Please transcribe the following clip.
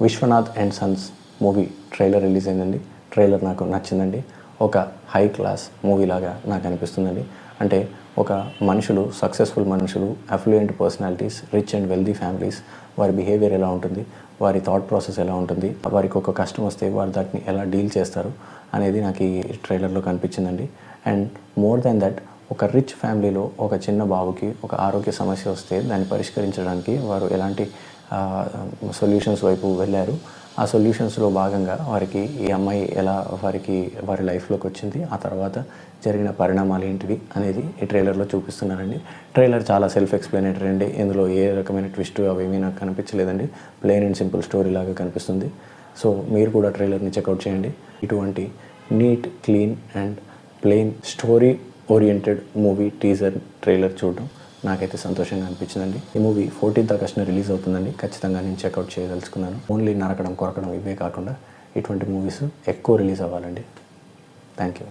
Vishwanath and sons movie trailer release అయిందండి. Trailer నాకు నచ్చిందండి. ఒక హై క్లాస్ మూవీ లాగా నాకు అనిపిస్తుందండి. అంటే ఒక మనుషులు, సక్సెస్ఫుల్ మనుషులు, affluent personalities, rich and wealthy families, వారి బిహేవియర్ ఎలా ఉంటుంది, వారి థాట్ ప్రాసెస్ ఎలా ఉంటుంది, వారికి ఒక కష్టం వస్తే వారు దాన్ని ఎలా డీల్ చేస్తారు అనేది నాకు ఈ ట్రైలర్లో కనిపించిందండి. అండ్ మోర్ దాన్ దట్, ఒక రిచ్ ఫ్యామిలీలో ఒక చిన్న బాబుకి ఒక ఆరోగ్య సమస్య వస్తే దాన్ని పరిష్కరించడానికి వారు ఎలాంటి సొల్యూషన్స్ వైపు వెళ్ళారు. ఆ సొల్యూషన్స్లో భాగంగా వారికి ఈ అమ్మాయి ఎలా వారి లైఫ్లోకి వచ్చింది, ఆ తర్వాత జరిగిన పరిణామాలు ఏంటివి అనేది ఈ ట్రైలర్లో చూపిస్తున్నారండి. ట్రైలర్ చాలా సెల్ఫ్ ఎక్స్ప్లెనేటరీ అండి. ఇందులో ఏ రకమైన ట్విస్ట్ అవేమీ నాకు కనిపించలేదండి. ప్లెయిన్ అండ్ సింపుల్ స్టోరీ లాగా కనిపిస్తుంది. సో మీరు కూడా ట్రైలర్ని చెక్అవుట్ చేయండి. ఇటువంటి neat, clean and plain story oriented movie teaser trailer చూడడం నాకైతే సంతోషంగా అనిపించిందండి. ఈ మూవీ 14th ఆగస్టున రిలీజ్ అవుతుందండి. ఖచ్చితంగా నేను చెక్అవుట్ చేయదలుచుకున్నాను. ఓన్లీ నరకడం, కొరకడం ఇవే కాకుండా ఇటువంటి మూవీస్ ఎక్కువ రిలీజ్ అవ్వాలండి. Thank you.